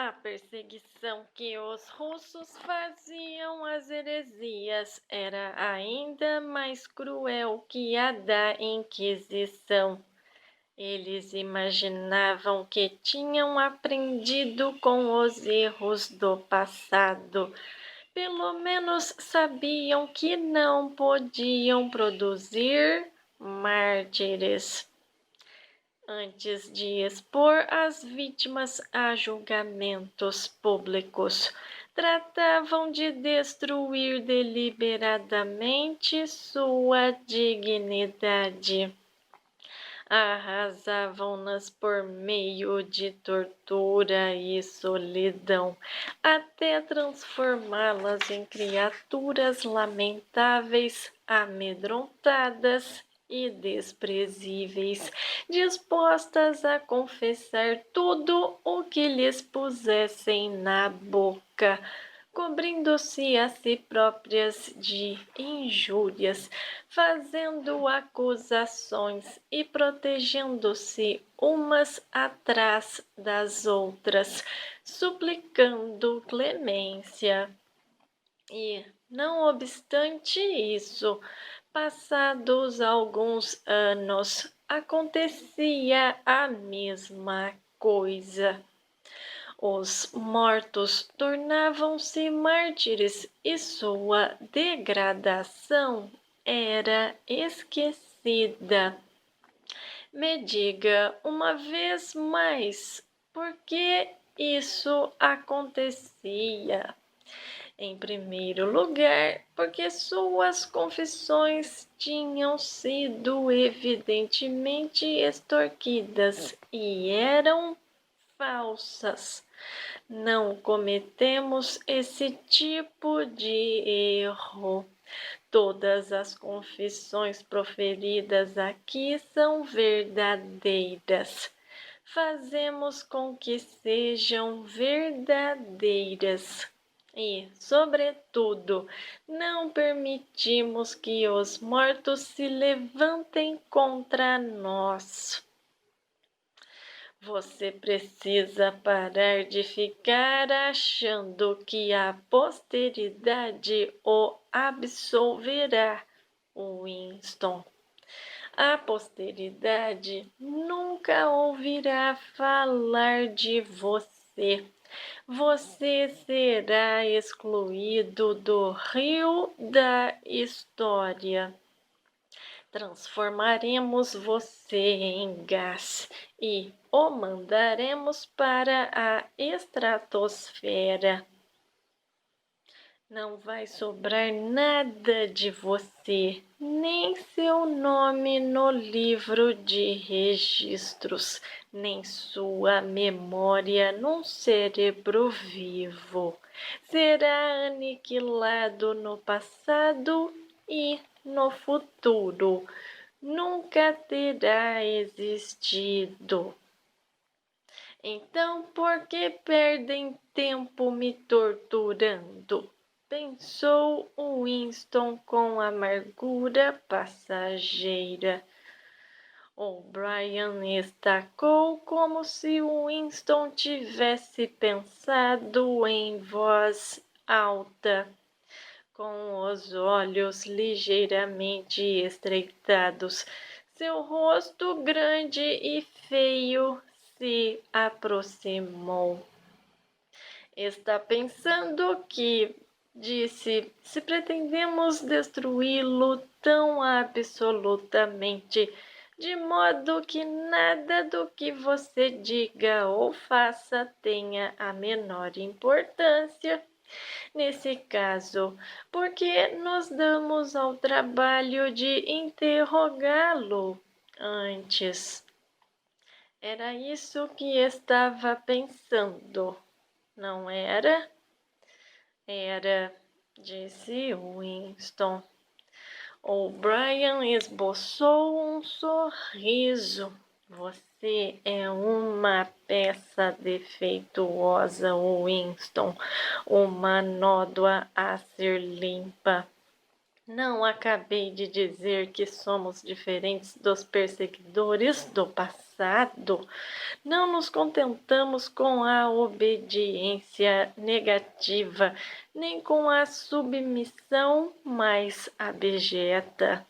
A perseguição que os russos faziam às heresias era ainda mais cruel que a da Inquisição. Eles imaginavam que tinham aprendido com os erros do passado. Pelo menos sabiam que não podiam produzir mártires. Antes de expor as vítimas a julgamentos públicos, tratavam de destruir deliberadamente sua dignidade. Arrasavam-nas por meio de tortura e solidão, até transformá-las em criaturas lamentáveis, amedrontadas e desprezíveis, dispostas a confessar tudo o que lhes pusessem na boca, cobrindo-se a si próprias de injúrias, fazendo acusações e protegendo-se umas atrás das outras, suplicando clemência. E, não obstante isso, passados alguns anos, acontecia a mesma coisa. Os mortos tornavam-se mártires e sua degradação era esquecida. Me diga uma vez mais, por que isso acontecia? Em primeiro lugar, porque suas confissões tinham sido evidentemente extorquidas e eram falsas. Não cometemos esse tipo de erro. Todas as confissões proferidas aqui são verdadeiras. Fazemos com que sejam verdadeiras. E, sobretudo, não permitimos que os mortos se levantem contra nós. Você precisa parar de ficar achando que a posteridade o absolverá, Winston. A posteridade nunca ouvirá falar de você. Você será excluído do rio da história. Transformaremos você em gás e o mandaremos para a estratosfera. Não vai sobrar nada de você, nem seu nome no livro de registros, nem sua memória num cérebro vivo. Será aniquilado no passado e no futuro. Nunca terá existido. Então, por que perdem tempo me torturando? Pensou Winston com amargura passageira. O'Brien estacou como se Winston tivesse pensado em voz alta, com os olhos ligeiramente estreitados. Seu rosto grande e feio se aproximou. Está pensando que, disse, se pretendemos destruí-lo tão absolutamente, de modo que nada do que você diga ou faça tenha a menor importância. Nesse caso, por que nos damos ao trabalho de interrogá-lo antes? Era isso que estava pensando, não era? Era, disse Winston. O'Brien esboçou um sorriso. Você é uma peça defeituosa, Winston, uma nódoa a ser limpa. Não acabei de dizer que somos diferentes dos perseguidores do passado? Não nos contentamos com a obediência negativa, nem com a submissão mais abjeta.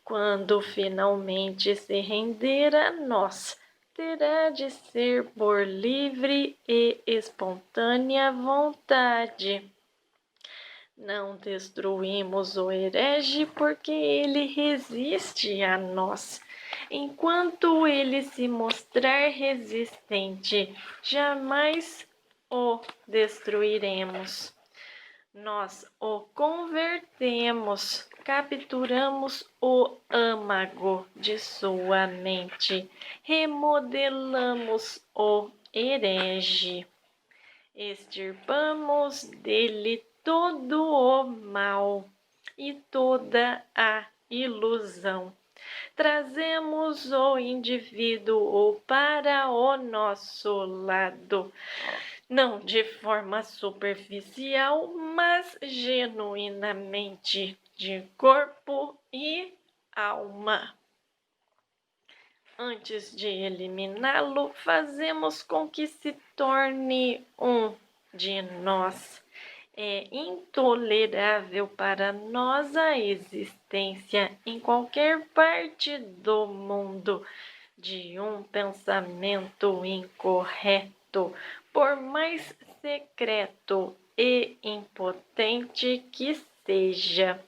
Quando finalmente se render a nós, terá de ser por livre e espontânea vontade. Não destruímos o herege porque ele resiste a nós. Enquanto ele se mostrar resistente, jamais o destruiremos. Nós o convertemos, capturamos o âmago de sua mente, remodelamos o herege, extirpamos dele todo o mal e toda a ilusão. Trazemos o indivíduo para o nosso lado, não de forma superficial, mas genuinamente de corpo e alma. Antes de eliminá-lo, fazemos com que se torne um de nós. É intolerável para nós a existência em qualquer parte do mundo de um pensamento incorreto, por mais secreto e impotente que seja.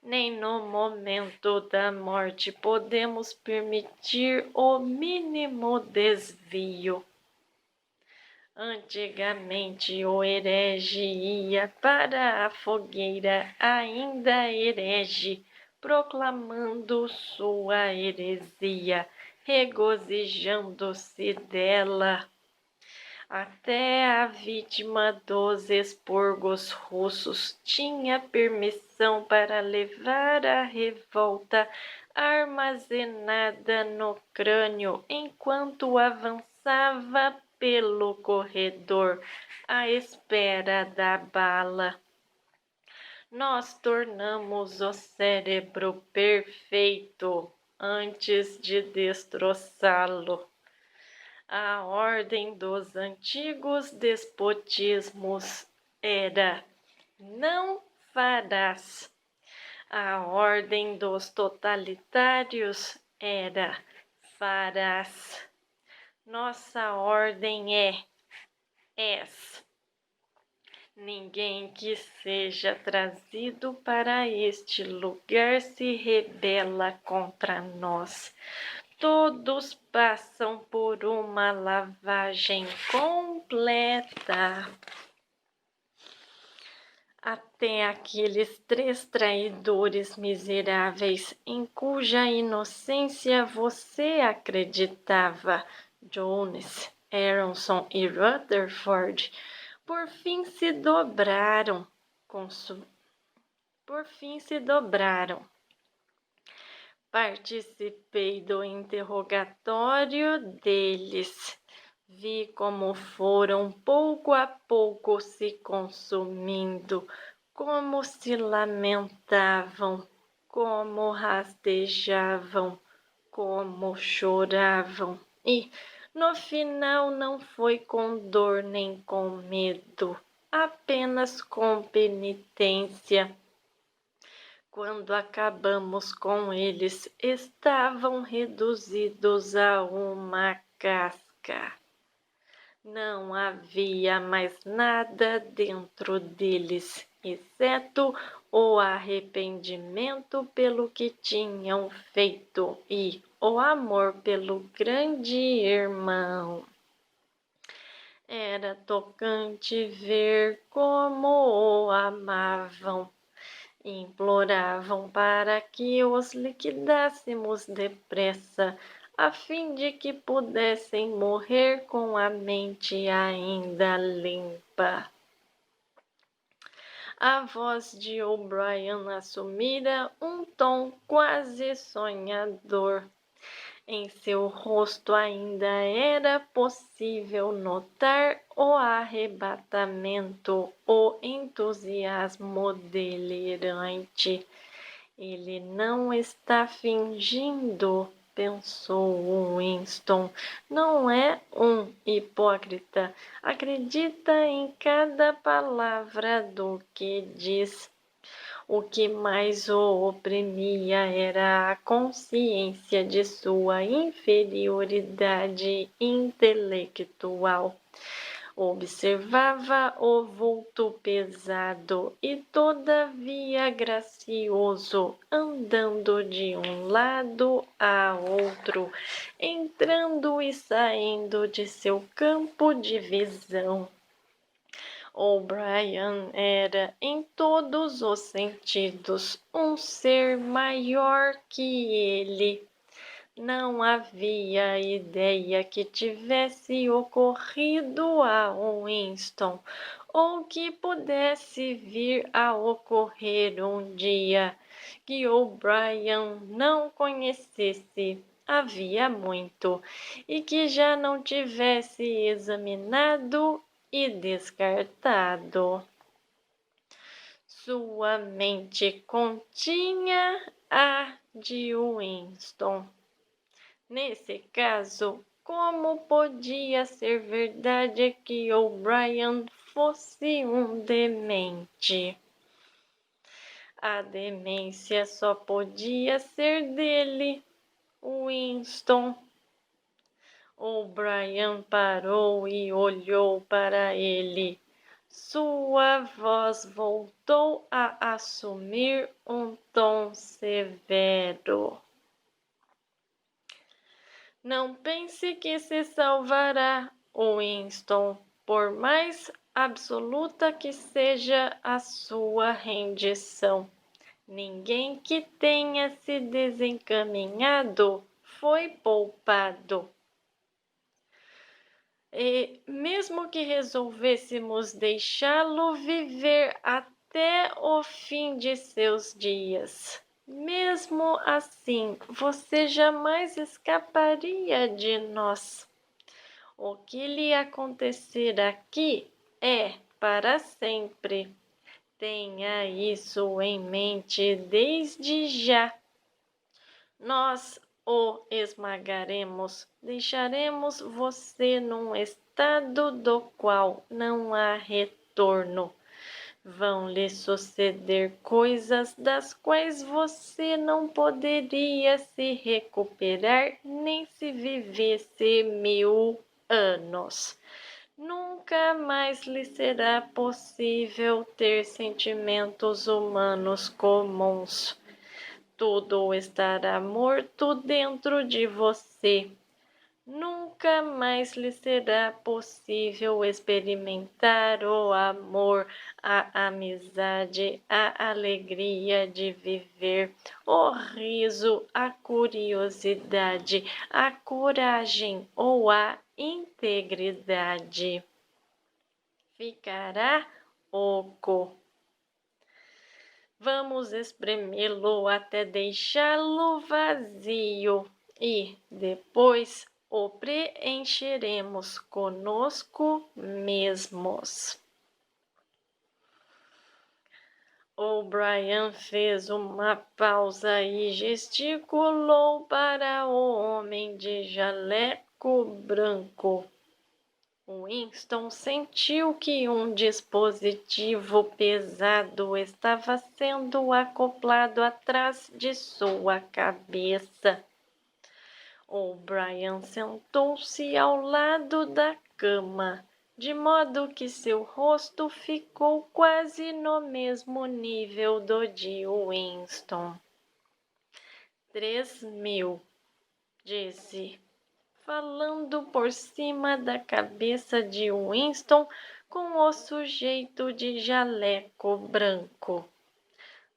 Nem no momento da morte podemos permitir o mínimo desvio. Antigamente o herege ia para a fogueira ainda herege, proclamando sua heresia, regozijando-se dela. Até a vítima dos expurgos russos tinha permissão para levar a revolta armazenada no crânio enquanto avançava pelo corredor à espera da bala. Nós tornamos o cérebro perfeito antes de destroçá-lo. A ordem dos antigos despotismos era: não farás. A ordem dos totalitários era: farás. Nossa ordem é: és. Ninguém que seja trazido para este lugar se rebela contra nós. Todos passam por uma lavagem completa. Até aqueles 3 traidores miseráveis em cuja inocência você acreditava, Jones, Aronson e Rutherford, por fim se dobraram. Participei do interrogatório deles. Vi como foram pouco a pouco se consumindo, como se lamentavam, como rastejavam, como choravam. E, no final, não foi com dor nem com medo, apenas com penitência. Quando acabamos com eles, estavam reduzidos a uma casca. Não havia mais nada dentro deles, exceto o arrependimento pelo que tinham feito e o amor pelo grande irmão. Era tocante ver como o amavam. Imploravam para que os liquidássemos depressa, a fim de que pudessem morrer com a mente ainda limpa. A voz de O'Brien assumira um tom quase sonhador. Em seu rosto ainda era possível notar o arrebatamento, o entusiasmo delirante. Ele não está fingindo, pensou Winston. Não é um hipócrita. Acredita em cada palavra do que diz. O que mais o oprimia era a consciência de sua inferioridade intelectual. Observava o vulto pesado e todavia gracioso, andando de um lado a outro, entrando e saindo de seu campo de visão. O'Brien era, em todos os sentidos, um ser maior que ele. Não havia ideia que tivesse ocorrido a Winston, ou que pudesse vir a ocorrer um dia, que O'Brien não conhecesse havia muito, e que já não tivesse examinado e descartado. Sua mente continha a de Winston. Nesse caso, como podia ser verdade que O'Brien fosse um demente? A demência só podia ser dele, Winston. O'Brien parou e olhou para ele. Sua voz voltou a assumir um tom severo. Não pense que se salvará, Winston, por mais absoluta que seja a sua rendição. Ninguém que tenha se desencaminhado foi poupado. E mesmo que resolvêssemos deixá-lo viver até o fim de seus dias, mesmo assim, você jamais escaparia de nós. O que lhe acontecer aqui é para sempre. Tenha isso em mente desde já. Nós o esmagaremos, deixaremos você num estado do qual não há retorno. Vão lhe suceder coisas das quais você não poderia se recuperar nem se vivesse 1000 anos. Nunca mais lhe será possível ter sentimentos humanos comuns. Tudo estará morto dentro de você. Nunca mais lhe será possível experimentar o amor, a amizade, a alegria de viver, o riso, a curiosidade, a coragem ou a integridade. Ficará oco. Vamos espremê-lo até deixá-lo vazio e depois o preencheremos conosco mesmos. O'Brien fez uma pausa e gesticulou para o homem de jaleco branco. Winston sentiu que um dispositivo pesado estava sendo acoplado atrás de sua cabeça. O'Brien sentou-se ao lado da cama, de modo que seu rosto ficou quase no mesmo nível do de Winston. 3.000, disse, falando por cima da cabeça de Winston com o sujeito de jaleco branco.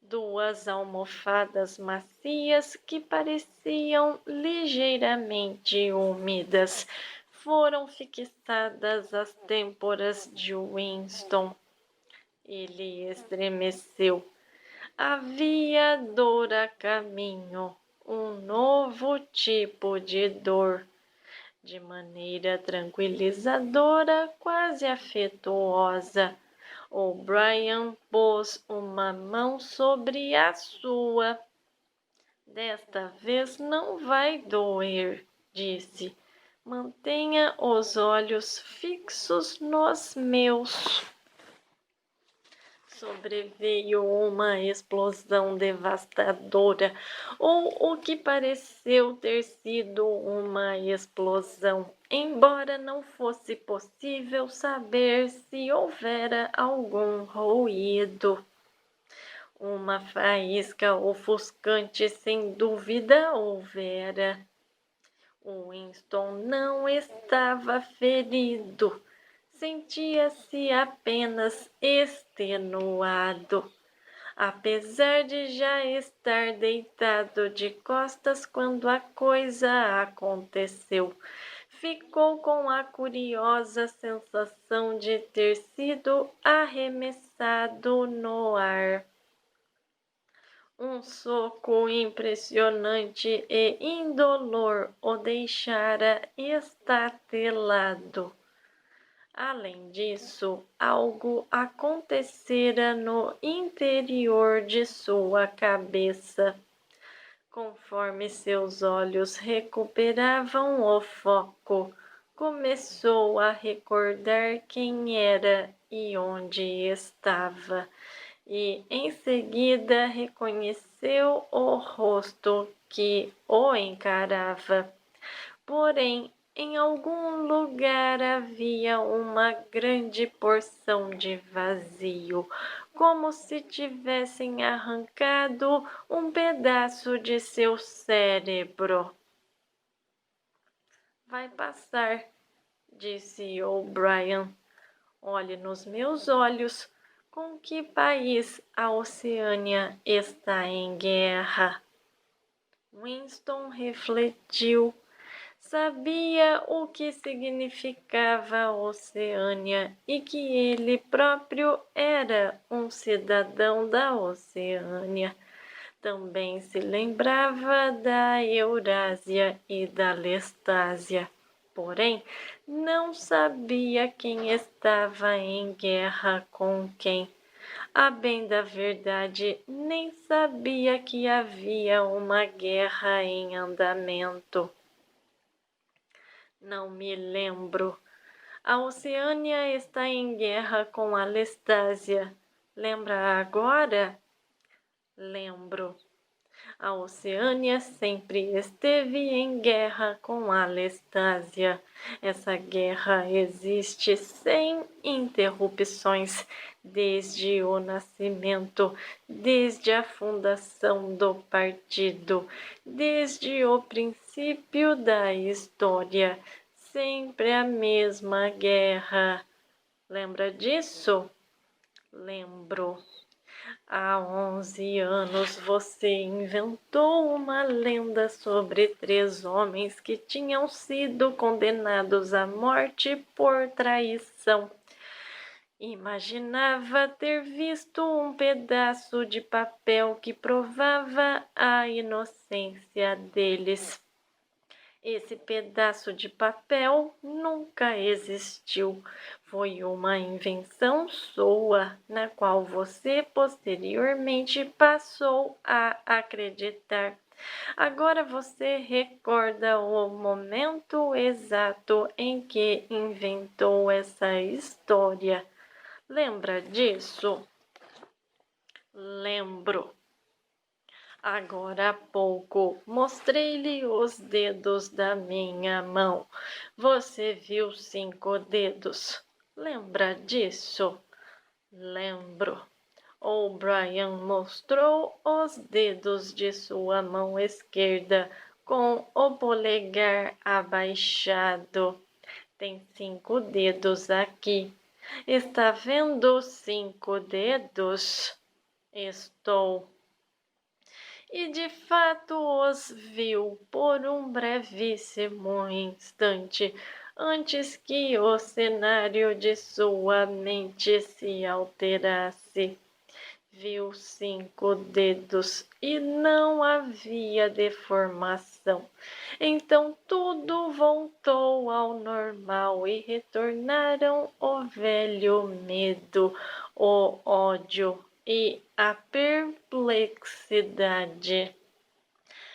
2 almofadas macias que pareciam ligeiramente úmidas foram fixadas às têmporas de Winston. Ele estremeceu. Havia dor a caminho. um novo tipo de dor. De maneira tranquilizadora, quase afetuosa, O'Brien pôs uma mão sobre a sua. Desta vez não vai doer, disse. Mantenha os olhos fixos nos meus. Sobreveio uma explosão devastadora, ou o que pareceu ter sido uma explosão, embora não fosse possível saber se houvera algum ruído. Uma faísca ofuscante, sem dúvida, houvera. Winston não estava ferido. Sentia-se apenas extenuado. Apesar de já estar deitado de costas quando a coisa aconteceu, ficou com a curiosa sensação de ter sido arremessado no ar. Um soco impressionante e indolor o deixara estatelado. Além disso, algo acontecera no interior de sua cabeça. Conforme seus olhos recuperavam o foco, começou a recordar quem era e onde estava, e em seguida reconheceu o rosto que o encarava. Porém, em algum lugar havia uma grande porção de vazio, como se tivessem arrancado um pedaço de seu cérebro. Vai passar, disse O'Brien. Olhe nos meus olhos. Com que país a Oceânia está em guerra? Winston refletiu. Sabia o que significava Oceânia e que ele próprio era um cidadão da Oceânia. Também se lembrava da Eurásia e da Lestásia. Porém, não sabia quem estava em guerra com quem. A bem da verdade, nem sabia que havia uma guerra em andamento. Não me lembro. A Oceânia está em guerra com a Lestásia. Lembra agora? Lembro. A Oceânia sempre esteve em guerra com a Lestásia. Essa guerra existe sem interrupções desde o nascimento, desde a fundação do partido, desde o princípio da história. Sempre a mesma guerra. Lembra disso? Lembro. Há 11 anos você inventou uma lenda sobre 3 homens que tinham sido condenados à morte por traição. Imaginava ter visto um pedaço de papel que provava a inocência deles. Esse pedaço de papel nunca existiu. Foi uma invenção sua, na qual você posteriormente passou a acreditar. Agora você recorda o momento exato em que inventou essa história. Lembra disso? Lembro. Agora há pouco mostrei-lhe os dedos da minha mão. Você viu 5 dedos. Lembra disso? Lembro. O'Brien mostrou os dedos de sua mão esquerda com o polegar abaixado. Tem 5 dedos aqui. Está vendo 5 dedos? Estou. E de fato os viu por um brevíssimo instante, antes que o cenário de sua mente se alterasse. viu 5 dedos e não havia deformação. Então tudo voltou ao normal e retornaram o velho medo, o ódio e a perplexidade.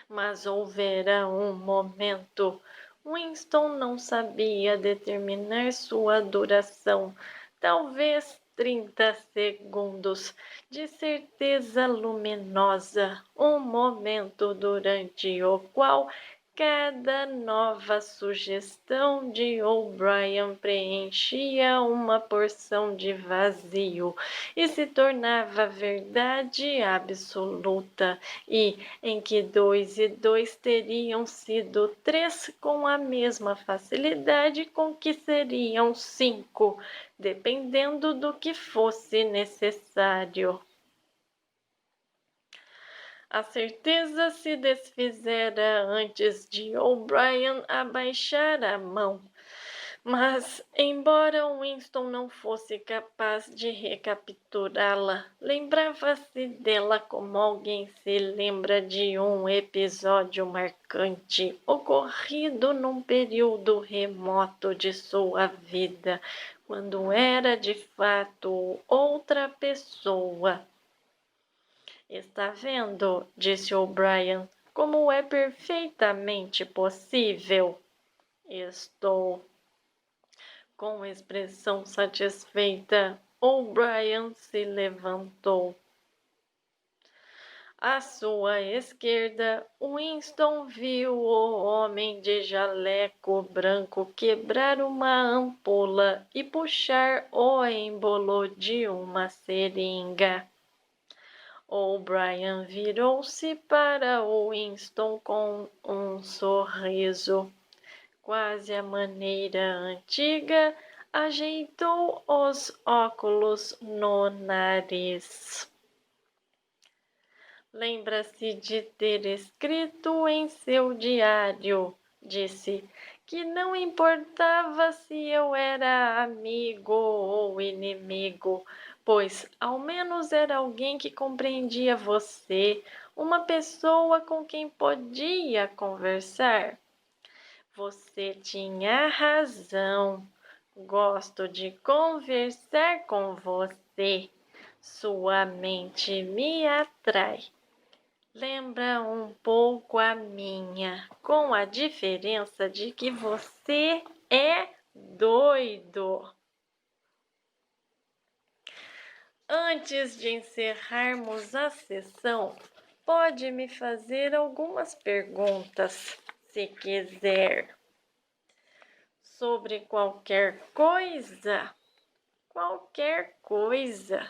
Mas houvera um momento. Winston não sabia determinar sua duração. Talvez 30 segundos de certeza luminosa, um momento durante o qual cada nova sugestão de O'Brien preenchia uma porção de vazio e se tornava verdade absoluta, e em que 2 e 2 teriam sido 3 com a mesma facilidade com que seriam 5, dependendo do que fosse necessário. A certeza se desfizera antes de O'Brien abaixar a mão. Mas, embora Winston não fosse capaz de recapturá-la, lembrava-se dela como alguém se lembra de um episódio marcante ocorrido num período remoto de sua vida, quando era de fato outra pessoa. Está vendo? Disse O'Brien, como é perfeitamente possível. Estou. Com expressão satisfeita, O'Brien se levantou. À sua esquerda, Winston viu o homem de jaleco branco quebrar uma ampola e puxar o êmbolo de uma seringa. O'Brien virou-se para Winston com um sorriso. Quase à maneira antiga, ajeitou os óculos no nariz. Lembra-se de ter escrito em seu diário, disse, que não importava se eu era amigo ou inimigo, pois ao menos era alguém que compreendia você, uma pessoa com quem podia conversar. Você tinha razão. Gosto de conversar com você. Sua mente me atrai. Lembra um pouco a minha, com a diferença de que você é doido. Antes de encerrarmos a sessão, pode me fazer algumas perguntas, se quiser. Sobre qualquer coisa? Qualquer coisa.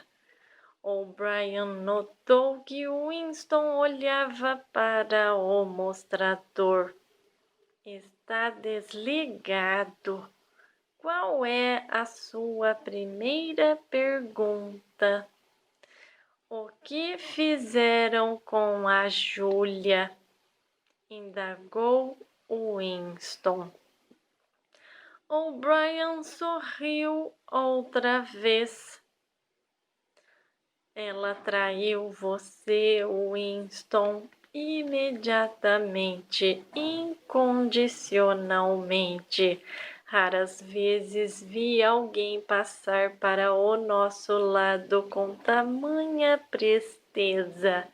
O'Brien notou que Winston olhava para o mostrador. Está desligado. Qual é a sua primeira pergunta? O que fizeram com a Júlia? Indagou Winston. O'Brien sorriu outra vez. Ela traiu você, Winston, imediatamente, incondicionalmente. Raras vezes vi alguém passar para o nosso lado com tamanha presteza.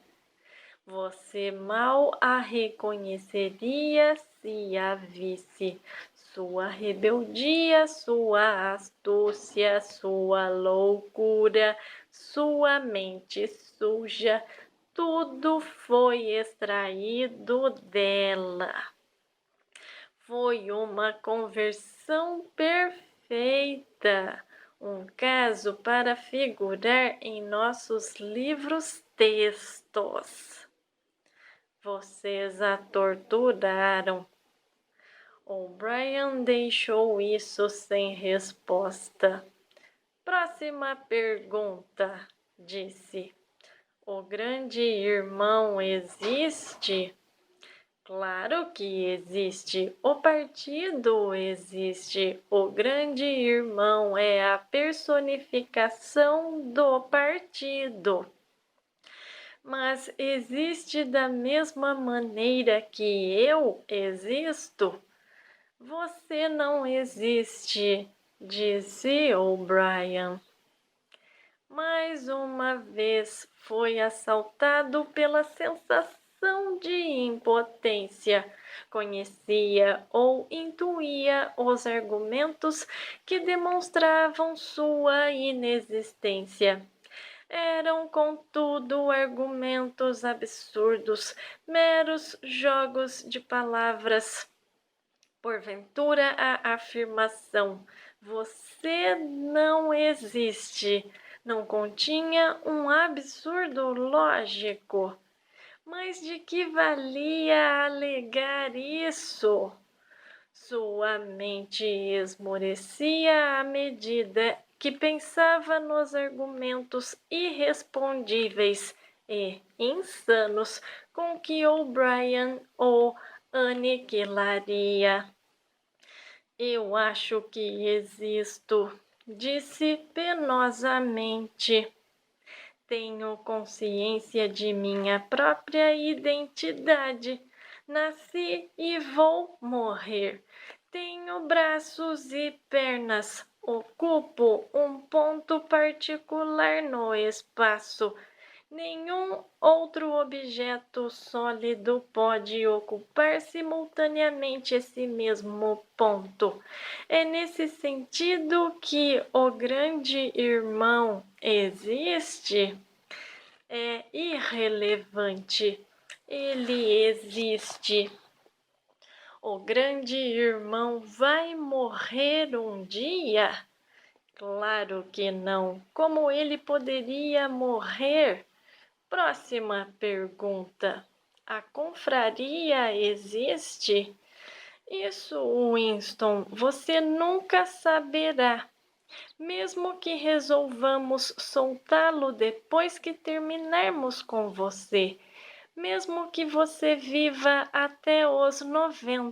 Você mal a reconheceria se a visse. Sua rebeldia, sua astúcia, sua loucura, sua mente suja, tudo foi extraído dela. Foi uma conversão perfeita, um caso para figurar em nossos livros-textos. Vocês a torturaram. O'Brien deixou isso sem resposta. Próxima pergunta, disse. O grande irmão existe? Claro que existe. O partido existe. O grande irmão é a personificação do partido. Mas existe da mesma maneira que eu existo? Você não existe, disse O'Brien. Mais uma vez foi assaltado pela sensação de impotência. Conhecia ou intuía os argumentos que demonstravam sua inexistência. Eram, contudo, argumentos absurdos, meros jogos de palavras. Porventura, a afirmação "você não existe" não continha um absurdo lógico. Mas de que valia alegar isso? Sua mente esmorecia à medida que pensava nos argumentos irrespondíveis e insanos com que O'Brien o aniquilaria. Eu acho que existo, disse penosamente. Tenho consciência de minha própria identidade. Nasci e vou morrer. Tenho braços e pernas. Ocupo um ponto particular no espaço. Nenhum outro objeto sólido pode ocupar simultaneamente esse mesmo ponto. É nesse sentido que o grande irmão existe? É irrelevante. Ele existe. O grande irmão vai morrer um dia? Claro que não. Como ele poderia morrer? Próxima pergunta. A confraria existe? Isso, Winston, você nunca saberá. Mesmo que resolvamos soltá-lo depois que terminarmos com você. Mesmo que você viva até os 90.